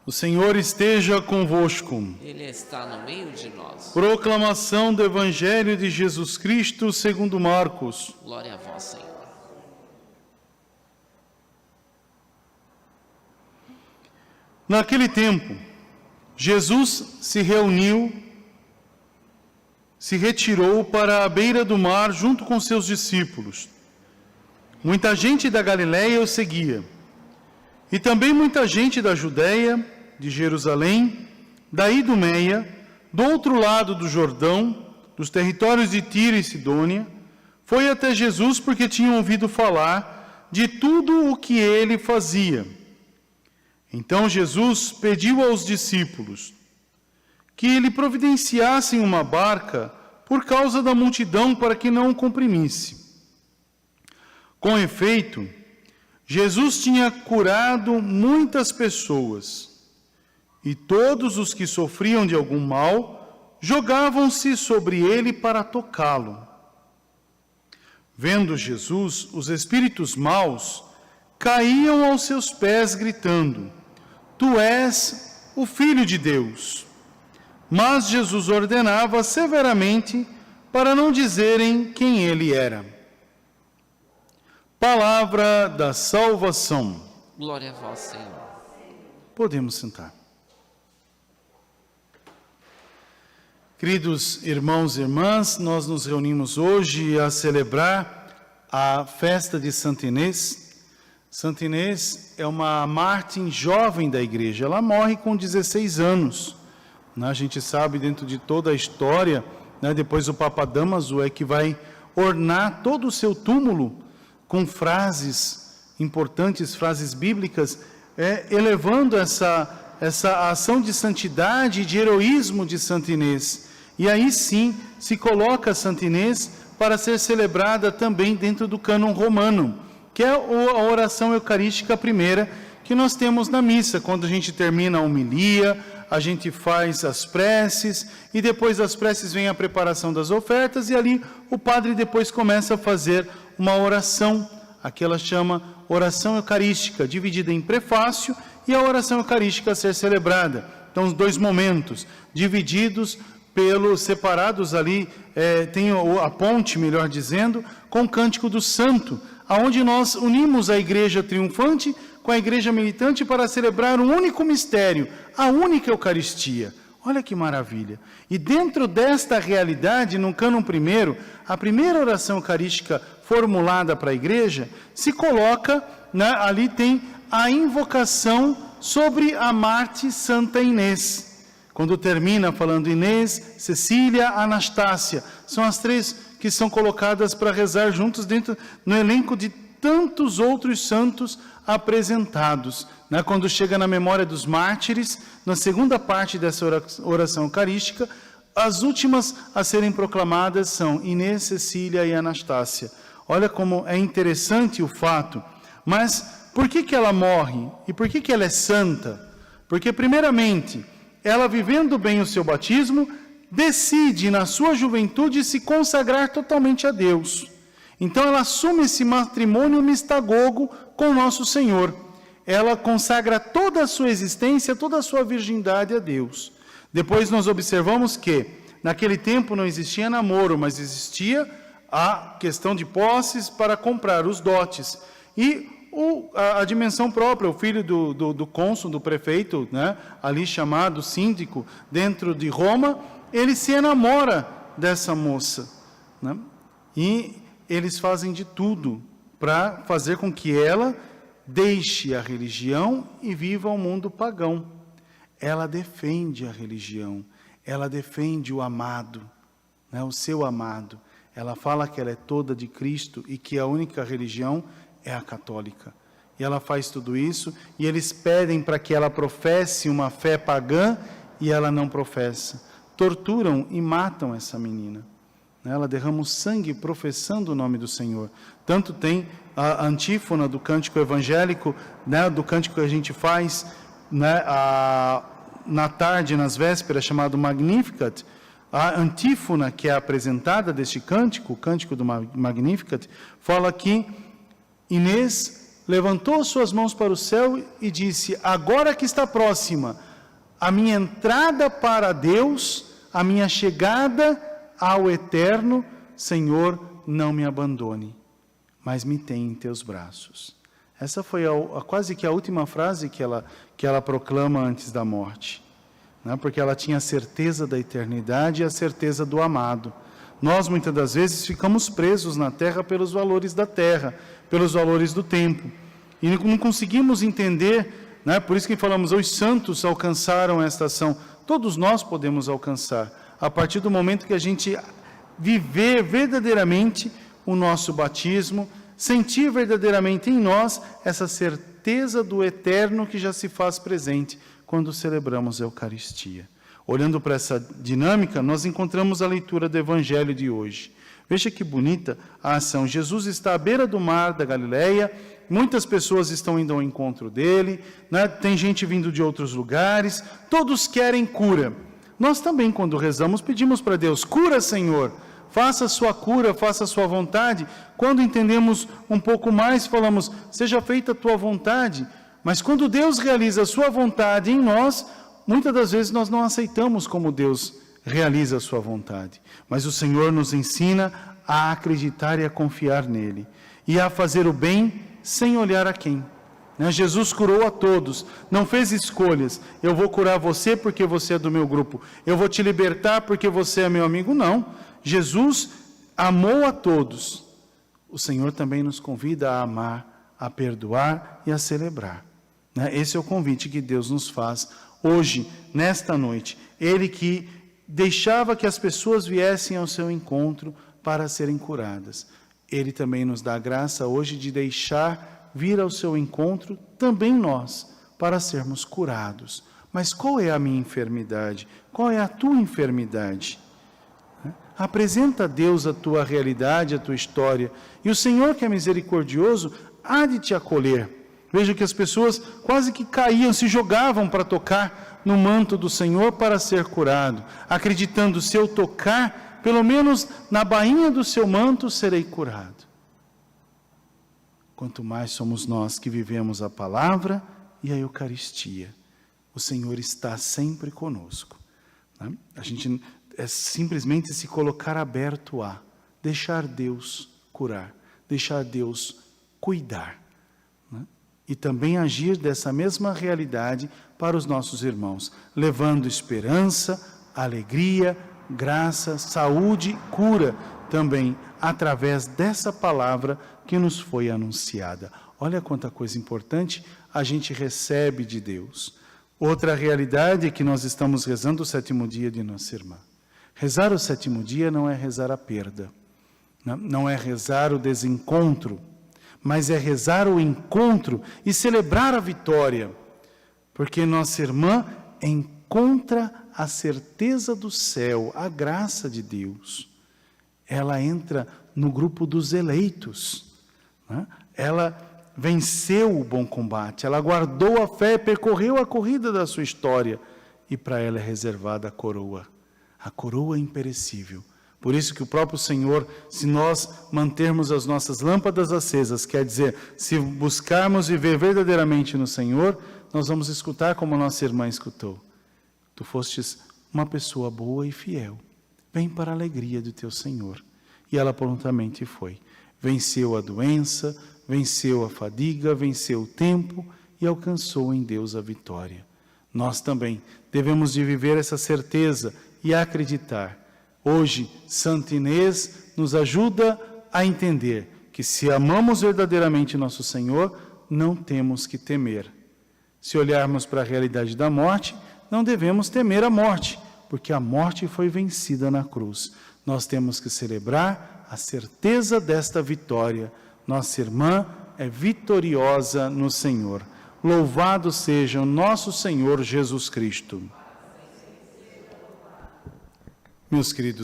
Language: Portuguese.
O Senhor esteja convosco. Ele está no meio de nós. Proclamação do Evangelho de Jesus Cristo segundo Marcos. Glória a vós, Senhor. Naquele tempo, Jesus se retirou para a beira do mar junto com seus discípulos. Muita gente da Galiléia o seguia, e também muita gente da Judéia, de Jerusalém, da Idumeia, do outro lado do Jordão, dos territórios de Tiro e Sidônia, foi até Jesus porque tinham ouvido falar de tudo o que ele fazia. Então Jesus pediu aos discípulos que lhe providenciassem uma barca por causa da multidão para que não o comprimisse. Com efeito, Jesus tinha curado muitas pessoas, e todos os que sofriam de algum mal jogavam-se sobre ele para tocá-lo. Vendo Jesus, os espíritos maus caíam aos seus pés gritando: Tu és o Filho de Deus. Mas Jesus ordenava severamente para não dizerem quem ele era. Palavra da salvação. Glória a vós, Senhor. Podemos sentar. Queridos irmãos e irmãs, nós nos reunimos hoje a celebrar a festa de Santa Inês. Santa Inês é uma mártir jovem da igreja, ela morre com 16 anos. A gente sabe, dentro de toda a história, depois o Papa Damaso é que vai ornar todo o seu túmulo com frases importantes, frases bíblicas, elevando essa ação de santidade e de heroísmo de Santa Inês. E aí sim se coloca Santa Inês para ser celebrada também dentro do cânon romano, que é a oração eucarística primeira que nós temos na missa. Quando a gente termina a homilia, a gente faz as preces, e depois das preces vem a preparação das ofertas, e ali o padre depois começa a fazer uma oração, a que ela chama oração eucarística, dividida em prefácio e a oração eucarística a ser celebrada. Então, os dois momentos, divididos separados ali, tem a ponte, melhor dizendo, com o Cântico do Santo, aonde nós unimos a igreja triunfante com a igreja militante para celebrar um único mistério, a única Eucaristia. Olha que maravilha! E dentro desta realidade, no cânon primeiro, a primeira oração eucarística formulada para a igreja, se coloca, ali tem a invocação sobre a mártir Santa Inês. Quando termina falando Inês, Cecília, Anastácia, são as três que são colocadas para rezar juntos no elenco de tantos outros santos apresentados. Quando chega na memória dos mártires, na segunda parte dessa oração eucarística, as últimas a serem proclamadas são Inês, Cecília e Anastácia. Olha como é interessante o fato. Mas por que ela morre? E por que ela é santa? Porque, primeiramente, ela, vivendo bem o seu batismo, decide na sua juventude se consagrar totalmente a Deus. Então ela assume esse matrimônio mistagogo com nosso Senhor. Ela consagra toda a sua existência, toda a sua virgindade a Deus. Depois nós observamos que naquele tempo não existia namoro, mas existia a questão de posses para comprar os dotes. E a dimensão própria, o filho do cônsul, do prefeito, ali chamado síndico, dentro de Roma, ele se enamora dessa moça. E eles fazem de tudo para fazer com que ela deixe a religião e viva o mundo pagão. Ela defende a religião, ela defende o amado, o seu amado. Ela fala que ela é toda de Cristo e que a única religião é a católica. E ela faz tudo isso, e eles pedem para que ela professe uma fé pagã, e ela não professa. Torturam e matam essa menina. Ela derrama o sangue professando o nome do Senhor. Tanto tem a antífona do cântico evangélico, do cântico que a gente faz na tarde, nas vésperas, chamado Magnificat. A antífona que é apresentada deste cântico, o cântico do Magnificat, fala que Inês levantou suas mãos para o céu e disse: agora que está próxima a minha entrada para Deus, a minha chegada ao Eterno, Senhor, não me abandone, mas me tenha em teus braços. Essa foi quase que a última frase que ela proclama antes da morte, né? Porque ela tinha a certeza da eternidade e a certeza do amado. Nós, muitas das vezes, ficamos presos na terra pelos valores da terra, pelos valores do tempo, e não conseguimos entender, né? Por isso que falamos, os santos alcançaram esta ação. Todos nós podemos alcançar, a partir do momento que a gente viver verdadeiramente o nosso batismo, sentir verdadeiramente em nós essa certeza do eterno que já se faz presente quando celebramos a Eucaristia. Olhando para essa dinâmica, nós encontramos a leitura do Evangelho de hoje. Veja que bonita a ação. Jesus está à beira do mar da Galileia, muitas pessoas estão indo ao encontro dele, né? Tem gente vindo de outros lugares, todos querem cura. Nós também, quando rezamos, pedimos para Deus: cura, Senhor, faça a sua cura, faça a sua vontade. Quando entendemos um pouco mais, falamos: seja feita a tua vontade. Mas quando Deus realiza a sua vontade em nós, muitas das vezes nós não aceitamos como Deus realiza a sua vontade. Mas o Senhor nos ensina a acreditar e a confiar nele, e a fazer o bem sem olhar a quem. Jesus curou a todos, não fez escolhas. Eu vou curar você porque você é do meu grupo, eu vou te libertar porque você é meu amigo. Não, Jesus amou a todos. O Senhor também nos convida a amar, a perdoar e a celebrar. Esse é o convite que Deus nos faz hoje, nesta noite. Ele que deixava que as pessoas viessem ao seu encontro para serem curadas. Ele também nos dá a graça hoje de deixar vir ao seu encontro também nós, para sermos curados. Mas qual é a minha enfermidade? Qual é a tua enfermidade? Apresenta a Deus a tua realidade, a tua história, e o Senhor, que é misericordioso, há de te acolher. Veja que as pessoas quase que caíam, se jogavam para tocar no manto do Senhor para ser curado, acreditando: se eu tocar, pelo menos na bainha do seu manto, serei curado. Quanto mais somos nós que vivemos a palavra e a Eucaristia, o Senhor está sempre conosco. A gente é simplesmente se colocar aberto a deixar Deus curar, deixar Deus cuidar, e também agir dessa mesma realidade para os nossos irmãos, levando esperança, alegria, graça, saúde, cura também, através dessa palavra que nos foi anunciada. Olha quanta coisa importante a gente recebe de Deus. Outra realidade é que nós estamos rezando o 7º dia de nossa irmã. Rezar o 7º dia não é rezar a perda, não é rezar o desencontro, mas é rezar o encontro e celebrar a vitória, porque nossa irmã encontra a certeza do céu, a graça de Deus. Ela entra no grupo dos eleitos, Ela venceu o bom combate, ela guardou a fé, percorreu a corrida da sua história, e para ela é reservada a coroa imperecível. Por isso que o próprio Senhor, se nós mantermos as nossas lâmpadas acesas, quer dizer, se buscarmos viver verdadeiramente no Senhor, nós vamos escutar como nossa irmã escutou: tu fostes uma pessoa boa e fiel, vem para a alegria do teu Senhor. E ela prontamente foi. Venceu a doença, venceu a fadiga, venceu o tempo e alcançou em Deus a vitória. Nós também devemos de viver essa certeza e acreditar. Hoje, Santa Inês nos ajuda a entender que se amamos verdadeiramente nosso Senhor, não temos que temer. Se olharmos para a realidade da morte, não devemos temer a morte, porque a morte foi vencida na cruz. Nós temos que celebrar a certeza desta vitória. Nossa irmã é vitoriosa no Senhor. Louvado seja o nosso Senhor Jesus Cristo. Meus queridos